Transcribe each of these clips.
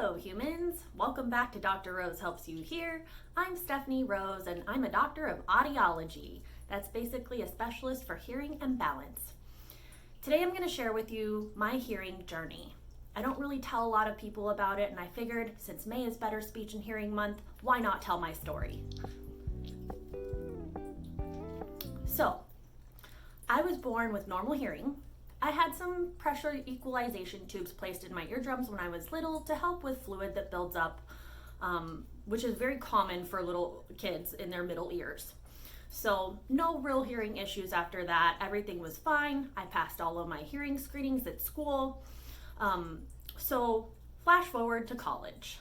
Hello humans, welcome back to Dr. Rose Helps You Hear. I'm Stephanie Rose and I'm a doctor of audiology. That's basically a specialist for hearing and balance. Today I'm going to share with you my hearing journey. I don't really tell a lot of people about it, and I figured since May is Better Speech and Hearing Month, why not tell my story? So, I was born with normal hearing. I had some pressure equalization tubes placed in my eardrums when I was little to help with fluid that builds up, which is very common for little kids in their middle ears. So no real hearing issues after that. Everything was fine. I passed all of my hearing screenings at school. So flash forward to college.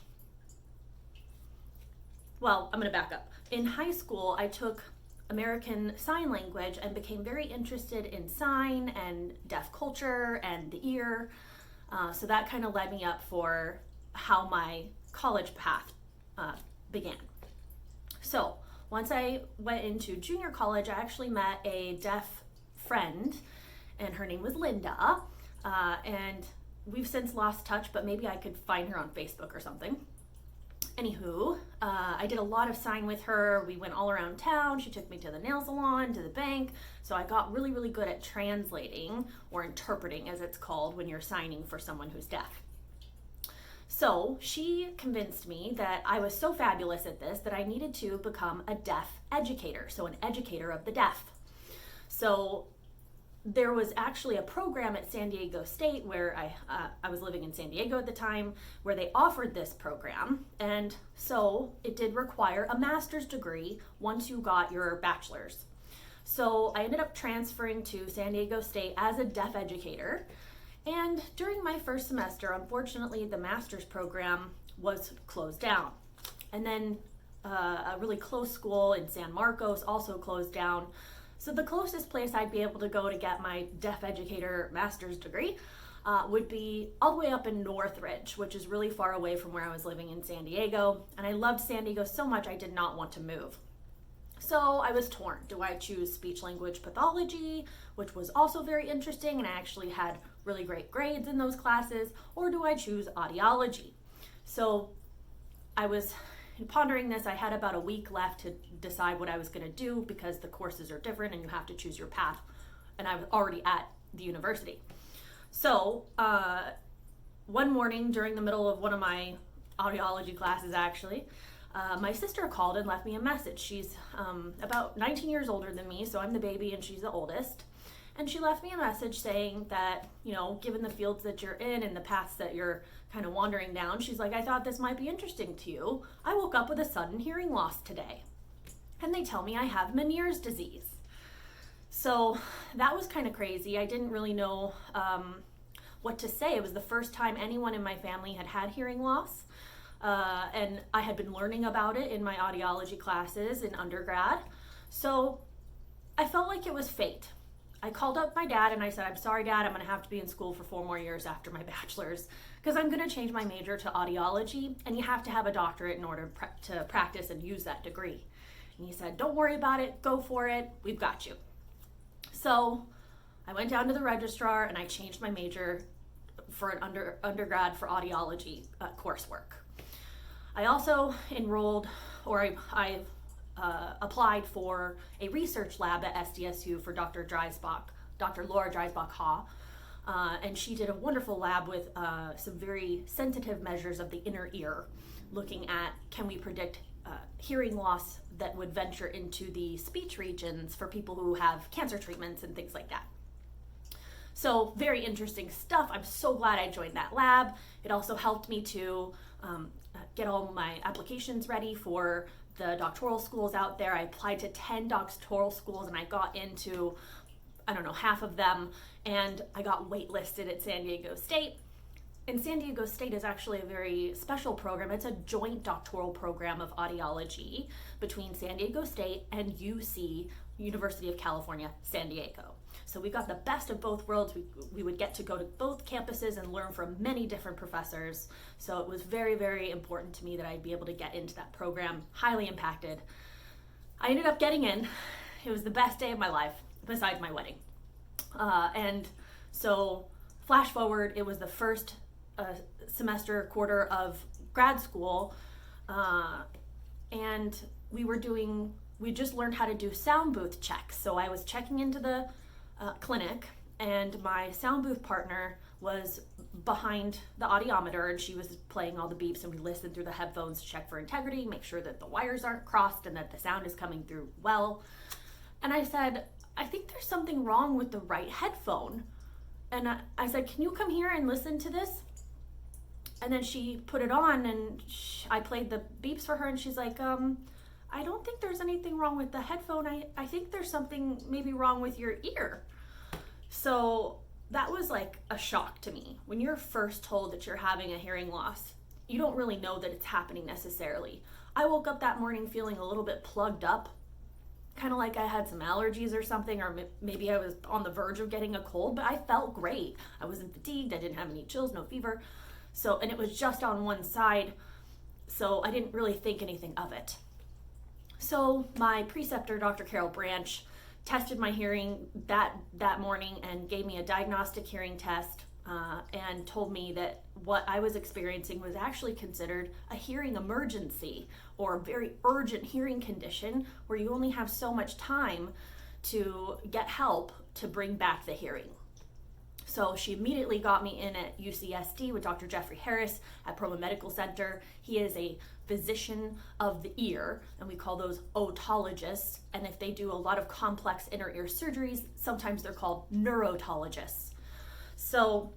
Well, I'm gonna back up. In high school, I took American Sign Language and became very interested in sign and deaf culture and the ear. So that kind of led me up for how my college path began. So once I went into junior college, I actually met a deaf friend, and her name was Linda. And we've since lost touch, but maybe I could find her on Facebook or something. Anywho, I did a lot of sign with her. We went all around town. She took me to the nail salon, to the bank. So I got really, really good at translating, or interpreting as it's called when you're signing for someone who's deaf. So she convinced me that I was so fabulous at this that I needed to become a deaf educator, so an educator of the deaf. So there was actually a program at San Diego State where I was living in San Diego at the time, where they offered this program, and so it did require a master's degree once you got your bachelor's. So I ended up transferring to San Diego State as a deaf educator, and during my first semester, unfortunately, the master's program was closed down. And then a really close school in San Marcos also closed down. So the closest place I'd be able to go to get my deaf educator master's degree would be all the way up in Northridge, which is really far away from where I was living in San Diego. And I loved San Diego so much I did not want to move. So I was torn. Do I choose speech language pathology, which was also very interesting, and I actually had really great grades in those classes, or do I choose audiology? So I was pondering this. I had about a week left to decide what I was going to do because the courses are different and you have to choose your path, and I was already at the university. So one morning during the middle of one of my audiology classes, actually, my sister called and left me a message. She's about 19 years older than me, so I'm the baby and she's the oldest. And she left me a message saying that, you know, given the fields that you're in and the paths that you're kind of wandering down, she's like, I thought this might be interesting to you. I woke up with a sudden hearing loss today, and they tell me I have Meniere's disease. So that was kind of crazy. I didn't really know what to say. It was the first time anyone in my family had had hearing loss, and I had been learning about it in my audiology classes in undergrad. So I felt like it was fate. I called up my dad and I said, I'm sorry, Dad, I'm going to have to be in school for 4 more years after my bachelor's because I'm going to change my major to audiology, and you have to have a doctorate in order to practice and use that degree. And he said, don't worry about it, go for it, we've got you. So I went down to the registrar and I changed my major for an undergrad for audiology coursework. I also enrolled, or I applied for a research lab at SDSU for Dr. Laura Dreisbach-Ha, and she did a wonderful lab with some very sensitive measures of the inner ear, looking at can we predict hearing loss that would venture into the speech regions for people who have cancer treatments and things like that. So very interesting stuff. I'm so glad I joined that lab. It also helped me to get all my applications ready for the doctoral schools out there. I applied to 10 doctoral schools and I got into, I don't know, half of them, and I got waitlisted at San Diego State. And San Diego State is actually a very special program. It's a joint doctoral program of audiology between San Diego State and UC, University of California, San Diego. So we got the best of both worlds. We would get to go to both campuses and learn from many different professors. So it was very, very important to me that I'd be able to get into that program. Highly impacted. I ended up getting in. It was the best day of my life, besides my wedding. And so flash forward, it was the first semester, quarter of grad school, and we just learned how to do sound booth checks. So I was checking into the clinic, and my sound booth partner was behind the audiometer, and she was playing all the beeps, and we listened through the headphones to check for integrity, make sure that the wires aren't crossed and that the sound is coming through well. And I said, I think there's something wrong with the right headphone. And I said, can you come here and listen to this? And then she put it on, and I played the beeps for her, and she's like, I don't think there's anything wrong with the headphone. I think there's something maybe wrong with your ear. So that was like a shock to me. When you're first told that you're having a hearing loss, you don't really know that it's happening necessarily. I woke up that morning feeling a little bit plugged up, kind of like I had some allergies or something, or maybe I was on the verge of getting a cold, but I felt great. I wasn't fatigued, I didn't have any chills, no fever. And it was just on one side, so I didn't really think anything of it. So my preceptor, Dr. Carol Branch, tested my hearing that morning and gave me a diagnostic hearing test, and told me that what I was experiencing was actually considered a hearing emergency, or a very urgent hearing condition where you only have so much time to get help to bring back the hearing. So she immediately got me in at UCSD with Dr. Jeffrey Harris at Provo Medical Center. He is a physician of the ear, and we call those audiologists. And if they do a lot of complex inner ear surgeries, sometimes they're called neurotologists. So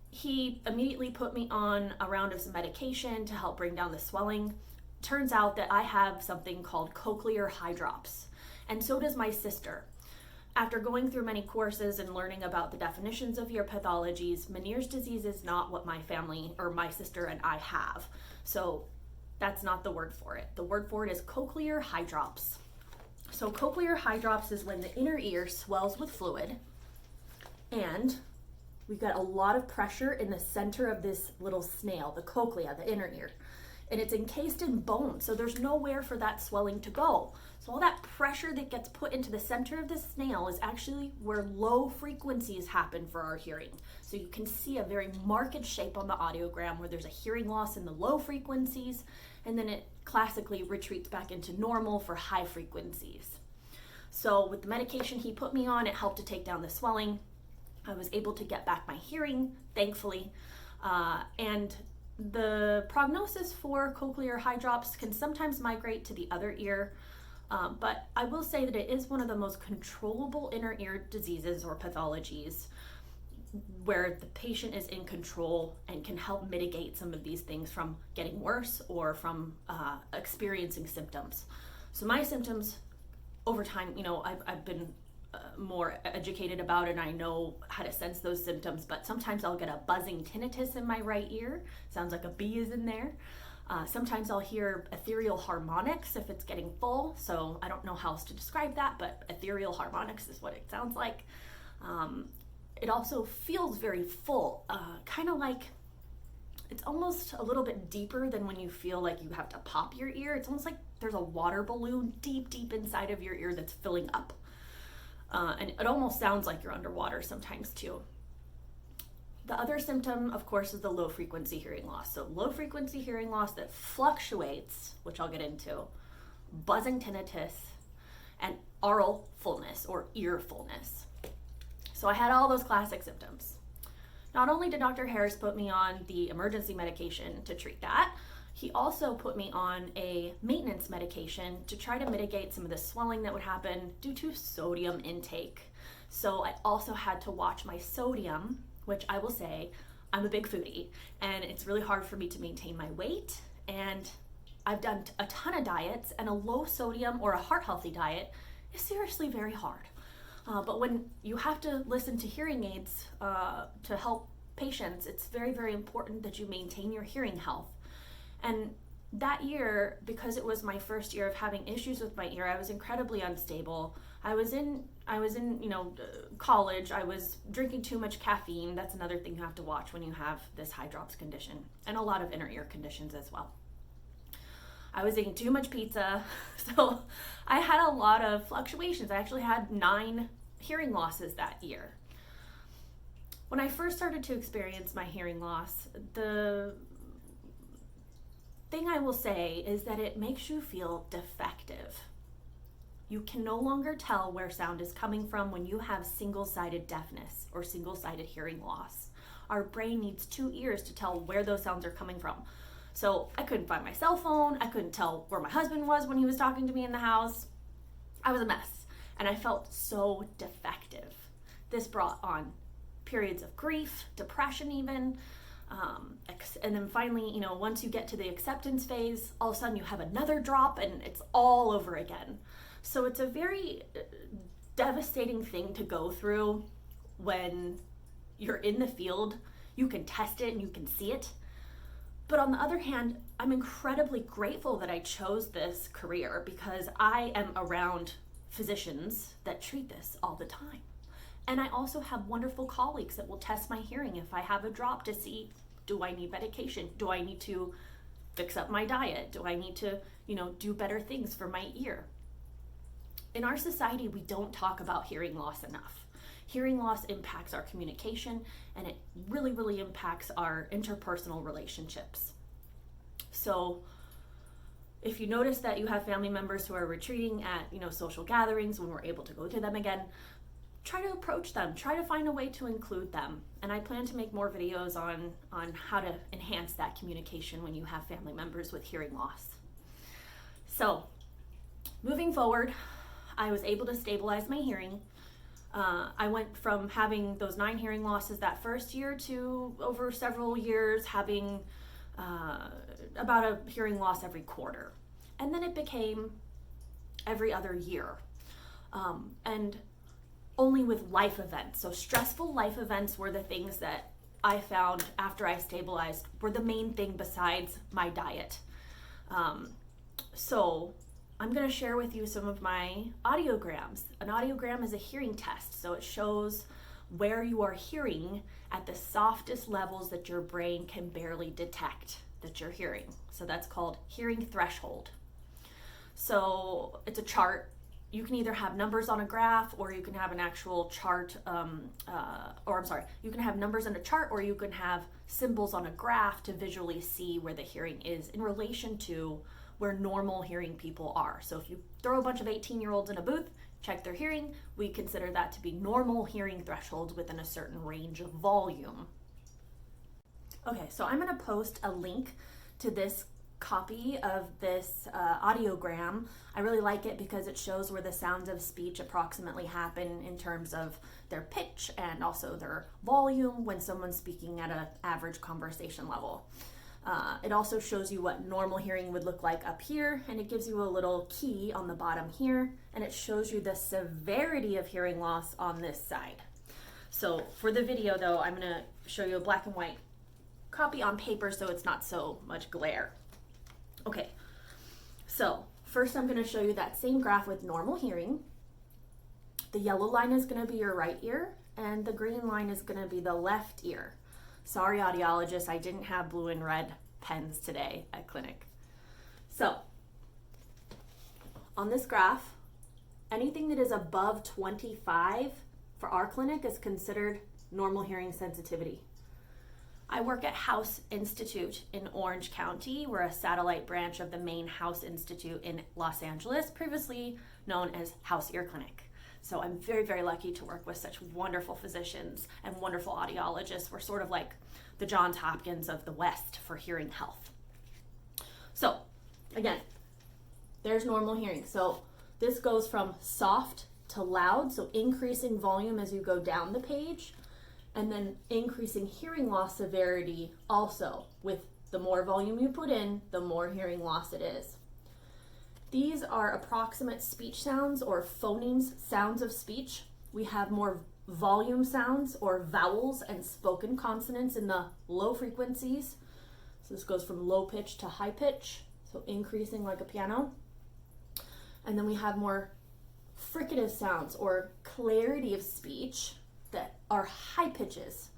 he immediately put me on a round of some medication to help bring down the swelling. Turns out that I have something called cochlear hydrops, and so does my sister. After going through many courses and learning about the definitions of ear pathologies, Meniere's disease is not what my family or my sister and I have. So that's not the word for it. The word for it is cochlear hydrops. So cochlear hydrops is when the inner ear swells with fluid, and we've got a lot of pressure in the center of this little snail, the cochlea, the inner ear. And it's encased in bone, so there's nowhere for that swelling to go. So all that pressure that gets put into the center of the snail is actually where low frequencies happen for our hearing. So you can see a very marked shape on the audiogram where there's a hearing loss in the low frequencies, and then it classically retreats back into normal for high frequencies. So with the medication he put me on, it helped to take down the swelling. I was able to get back my hearing, thankfully, and the prognosis for cochlear hydrops can sometimes migrate to the other ear, but I will say that it is one of the most controllable inner ear diseases or pathologies where the patient is in control and can help mitigate some of these things from getting worse or from experiencing symptoms. So my symptoms over time, I've been more educated about it, and I know how to sense those symptoms, but sometimes I'll get a buzzing tinnitus in my right ear. Sounds like a bee is in there. Sometimes I'll hear ethereal harmonics if it's getting full, so I don't know how else to describe that, but ethereal harmonics is what it sounds like. It also feels very full, kind of like, it's almost a little bit deeper than when you feel like you have to pop your ear. It's almost like there's a water balloon deep inside of your ear that's filling up. And it almost sounds like you're underwater sometimes too. The other symptom, of course, is the low frequency hearing loss. So low frequency hearing loss that fluctuates, which I'll get into, buzzing tinnitus, and aural fullness or ear fullness. So I had all those classic symptoms. Not only did Dr. Harris put me on the emergency medication to treat that, he also put me on a maintenance medication to try to mitigate some of the swelling that would happen due to sodium intake. So I also had to watch my sodium, which I will say, I'm a big foodie, and it's really hard for me to maintain my weight. And I've done a ton of diets, and a low sodium or a heart healthy diet is seriously very hard. But when you have to listen to hearing aids to help patients, it's very important that you maintain your hearing health. And that year, because it was my first year of having issues with my ear, I was incredibly unstable. I was in college. I was drinking too much caffeine. That's another thing you have to watch when you have this hydrops condition, and a lot of inner ear conditions as well. I was eating too much pizza, so I had a lot of fluctuations. I actually had 9 hearing losses that year. When I first started to experience my hearing loss, the thing I will say is that it makes you feel defective. You can no longer tell where sound is coming from when you have single-sided deafness or single-sided hearing loss. Our brain needs 2 ears to tell where those sounds are coming from. So I couldn't find my cell phone. I couldn't tell where my husband was when he was talking to me in the house. I was a mess, and I felt so defective. This brought on periods of grief, depression even, and then finally, once you get to the acceptance phase, all of a sudden you have another drop and it's all over again. So it's a very devastating thing to go through when you're in the field. You can test it and you can see it. But on the other hand, I'm incredibly grateful that I chose this career because I am around physicians that treat this all the time. And I also have wonderful colleagues that will test my hearing if I have a drop to see, do I need medication? Do I need to fix up my diet? Do I need to, do better things for my ear? In our society, we don't talk about hearing loss enough. Hearing loss impacts our communication, and it really, really impacts our interpersonal relationships. So if you notice that you have family members who are retreating at, social gatherings when we're able to go to them again, try to approach them, try to find a way to include them. And I plan to make more videos on how to enhance that communication when you have family members with hearing loss. So moving forward, I was able to stabilize my hearing. I went from having those 9 hearing losses that first year to over several years having about a hearing loss every quarter. And then it became every other year. And only with life events. So stressful life events were the things that I found after I stabilized were the main thing besides my diet. So I'm going to share with you some of my audiograms. An audiogram is a hearing test, so it shows where you are hearing at the softest levels that your brain can barely detect that you're hearing. So that's called hearing threshold. So it's a chart. You can either have numbers on a graph, or you can have an actual chart, you can have numbers on a chart, or you can have symbols on a graph to visually see where the hearing is in relation to where normal hearing people are. So if you throw a bunch of 18-year-olds in a booth, check their hearing, we consider that to be normal hearing thresholds within a certain range of volume. Okay, so I'm gonna post a link to this copy of this audiogram. I really like it because it shows where the sounds of speech approximately happen in terms of their pitch and also their volume when someone's speaking at an average conversation level. It also shows you what normal hearing would look like up here, and it gives you a little key on the bottom here, and it shows you the severity of hearing loss on this side. So for the video though, I'm going to show you a black and white copy on paper so it's not so much glare. Okay, so first I'm going to show you that same graph with normal hearing. The yellow line is going to be your right ear, and the green line is going to be the left ear. Sorry, audiologists, I didn't have blue and red pens today at clinic. So, on this graph, anything that is above 25 for our clinic is considered normal hearing sensitivity. I work at House Institute in Orange County. We're a satellite branch of the main House Institute in Los Angeles, previously known as House Ear Clinic. So I'm very, very lucky to work with such wonderful physicians and wonderful audiologists. We're sort of like the Johns Hopkins of the West for hearing health. So again, there's normal hearing. So this goes from soft to loud, so increasing volume as you go down the page, and then increasing hearing loss severity also. With the more volume you put in, the more hearing loss it is. These are approximate speech sounds or phonemes, sounds of speech. We have more volume sounds or vowels and spoken consonants in the low frequencies. So this goes from low pitch to high pitch, so increasing like a piano. And then we have more fricative sounds or clarity of speech that are high pitches.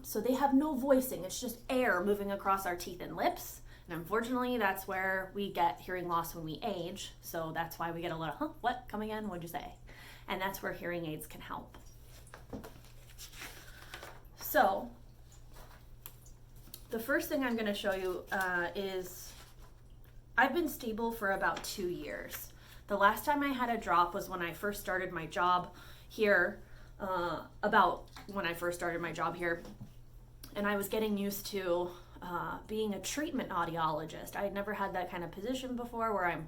So they have no voicing, it's just air moving across our teeth and lips. And unfortunately, that's where we get hearing loss when we age. So that's why we get a little, what, come again, what'd you say? And that's where hearing aids can help. So the first thing I'm going to show you is I've been stable for about 2 years. The last time I had a drop was when I first started my job here, and I was getting used to being a treatment audiologist. I had never had that kind of position before where I'm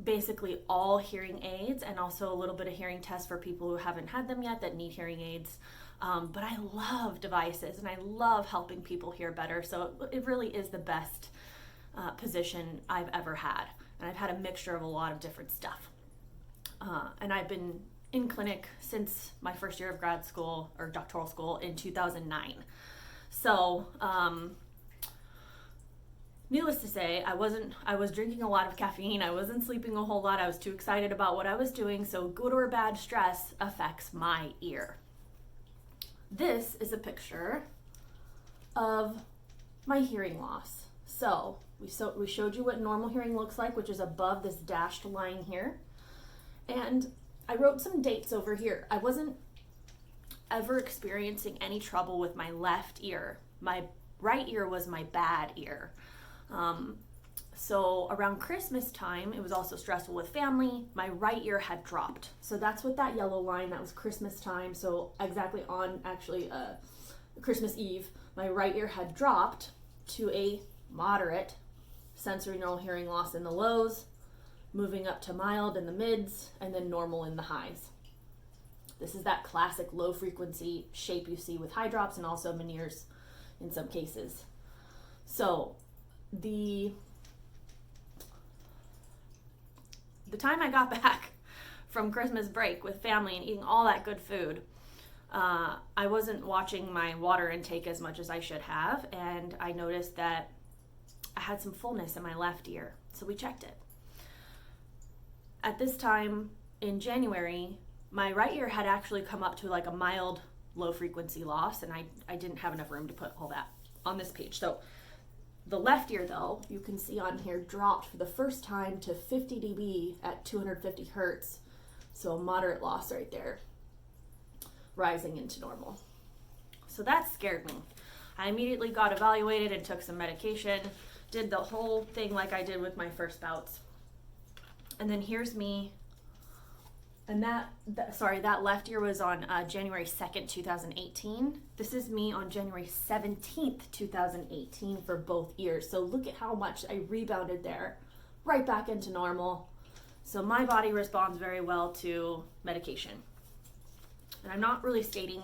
basically all hearing aids and also a little bit of hearing tests for people who haven't had them yet that need hearing aids. But I love devices and I love helping people hear better. So it really is the best position I've ever had. And I've had a mixture of a lot of different stuff. And I've been in clinic since my first year of grad school or doctoral school in 2009. So, needless to say, I was drinking a lot of caffeine. I wasn't sleeping a whole lot. I was too excited about what I was doing. So good or bad stress affects my ear. This is a picture of my hearing loss. So we showed you what normal hearing looks like, which is above this dashed line here. And I wrote some dates over here. I wasn't ever experiencing any trouble with my left ear. My right ear was my bad ear. So around Christmas time, it was also stressful with family. My right ear had dropped. So that's what that yellow line, that was Christmas time. So exactly on Christmas Eve, my right ear had dropped to a moderate sensory neural hearing loss in the lows, moving up to mild in the mids, and then normal in the highs. This is that classic low frequency shape you see with Hydrops and also Meniere's in some cases. So the time I got back from Christmas break with family and eating all that good food, I wasn't watching my water intake as much as I should have, and I noticed that I had some fullness in my left ear, so we checked it. At this time in January, my right ear had actually come up to like a mild low frequency loss, and I didn't have enough room to put all that on this page. So the left ear, though, you can see on here, dropped for the first time to 50 dB at 250 hertz. So a moderate loss right there, rising into normal. So that scared me. I immediately got evaluated and took some medication, did the whole thing like I did with my first bouts. And then here's me, and that left ear was on January 2nd, 2018. This is me on January 17th, 2018 for both ears. So look at how much I rebounded there, right back into normal. So my body responds very well to medication. And I'm not really stating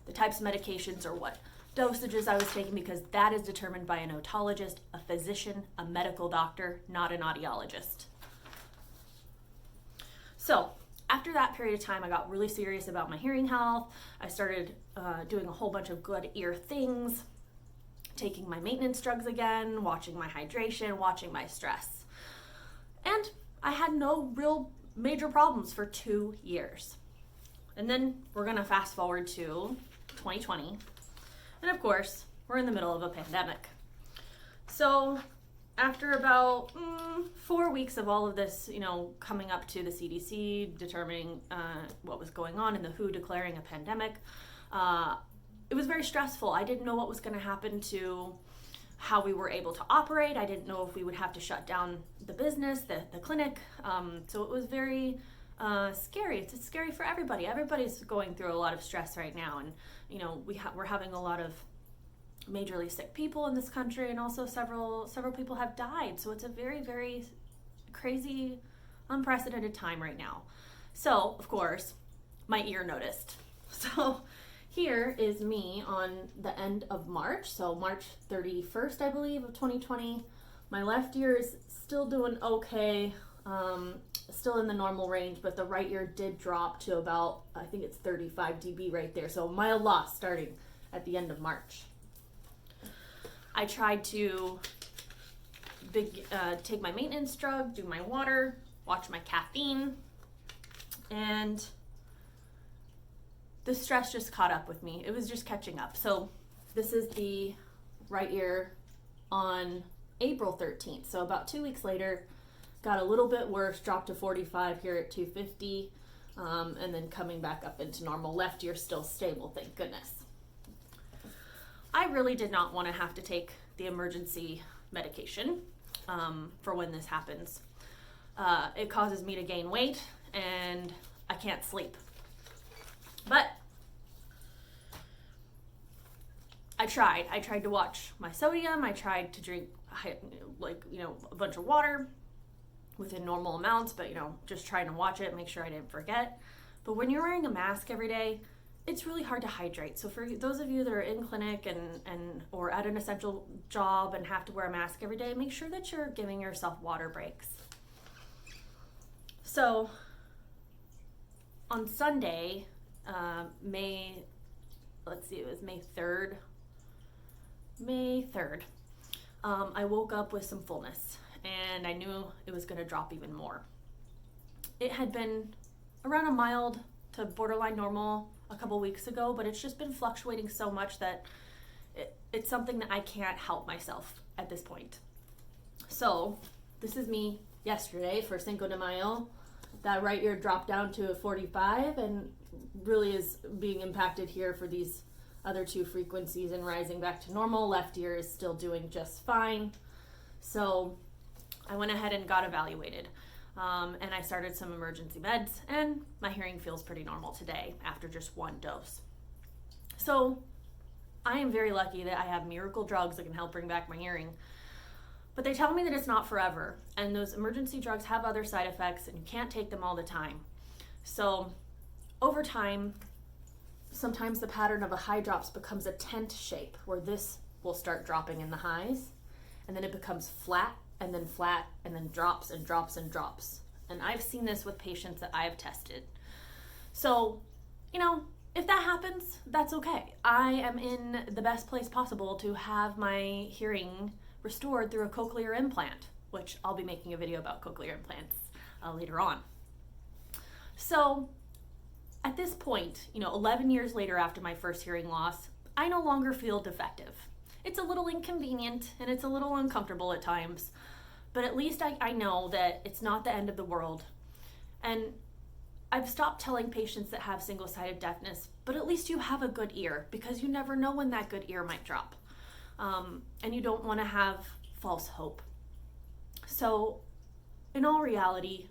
the types of medications or what dosages I was taking, because that is determined by an otologist, a physician, a medical doctor, not an audiologist. So after that period of time, I got really serious about my hearing health. I started doing a whole bunch of good ear things, taking my maintenance drugs again, watching my hydration, watching my stress. And I had no real major problems for 2 years. And then we're gonna fast forward to 2020. And of course, we're in the middle of a pandemic. So after about 4 weeks of all of this, coming up to the CDC, determining what was going on, and the WHO declaring a pandemic, it was very stressful. I didn't know what was going to happen to how we were able to operate. I didn't know if we would have to shut down the business, the clinic. So it was very scary. It's scary for everybody. Everybody's going through a lot of stress right now, and we're having a lot of majorly sick people in this country, and also several people have died. So it's a very, very crazy, unprecedented time right now. So of course my ear noticed. So here is me on the end of March, so March 31st, I believe, of 2020. My left ear is still doing okay, still in the normal range, but the right ear did drop to about, I think it's 35 dB right there. So mild loss starting at the end of March. I tried to take my maintenance drug, do my water, watch my caffeine, and the stress just caught up with me. It was just catching up. So this is the right ear on April 13th. So about 2 weeks later, got a little bit worse, dropped to 45 here at 250, and then coming back up into normal. Left ear still stable, thank goodness. I really did not want to have to take the emergency medication for when this happens. It causes me to gain weight and I can't sleep. But I tried to watch my sodium. I tried to drink a bunch of water within normal amounts, but just trying to watch it, make sure I didn't forget. But when you're wearing a mask every day, it's really hard to hydrate. So for those of you that are in clinic and or at an essential job and have to wear a mask every day, make sure that you're giving yourself water breaks. So on Sunday, May 3rd. I woke up with some fullness and I knew it was going to drop even more. It had been around a mild to borderline normal a couple weeks ago, but it's just been fluctuating so much that it's something that I can't help myself at this point. So this is me yesterday for Cinco de Mayo. That right ear dropped down to a 45 and really is being impacted here for these other two frequencies and rising back to normal. Left ear is still doing just fine. So I went ahead and got evaluated. And I started some emergency meds, and my hearing feels pretty normal today after just one dose. So I am very lucky that I have miracle drugs that can help bring back my hearing. But they tell me that it's not forever, and those emergency drugs have other side effects, and you can't take them all the time. So over time, sometimes the pattern of a Hydrops becomes a tent shape, where this will start dropping in the highs, and then it becomes flat, and then drops and drops and drops. And I've seen this with patients that I've tested. So, if that happens, that's okay. I am in the best place possible to have my hearing restored through a cochlear implant, which I'll be making a video about cochlear implants later on. So at this point, 11 years later after my first hearing loss, I no longer feel defective. It's a little inconvenient and it's a little uncomfortable at times, but at least I know that it's not the end of the world. And I've stopped telling patients that have single-sided deafness, but at least you have a good ear, because you never know when that good ear might drop. And you don't want to have false hope. So in all reality,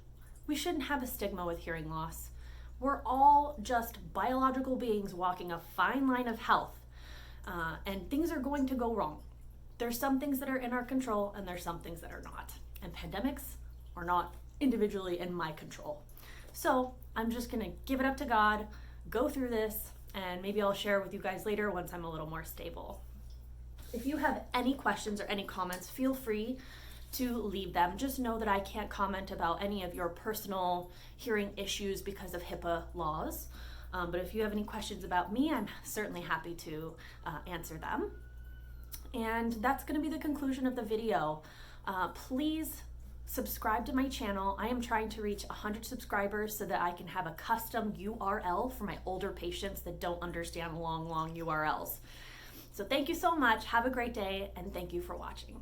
we shouldn't have a stigma with hearing loss. We're all just biological beings walking a fine line of health, and things are going to go wrong. There's some things that are in our control and there's some things that are not. And pandemics are not individually in my control. So I'm just gonna give it up to God, go through this, and maybe I'll share with you guys later once I'm a little more stable. If you have any questions or any comments, feel free to leave them. Just know that I can't comment about any of your personal hearing issues because of HIPAA laws. But if you have any questions about me, I'm certainly happy to answer them. And that's going to be the conclusion of the video. Please subscribe to my channel. I am trying to reach 100 subscribers so that I can have a custom URL for my older patients that don't understand long URLs. So thank you so much. Have a great day, and thank you for watching.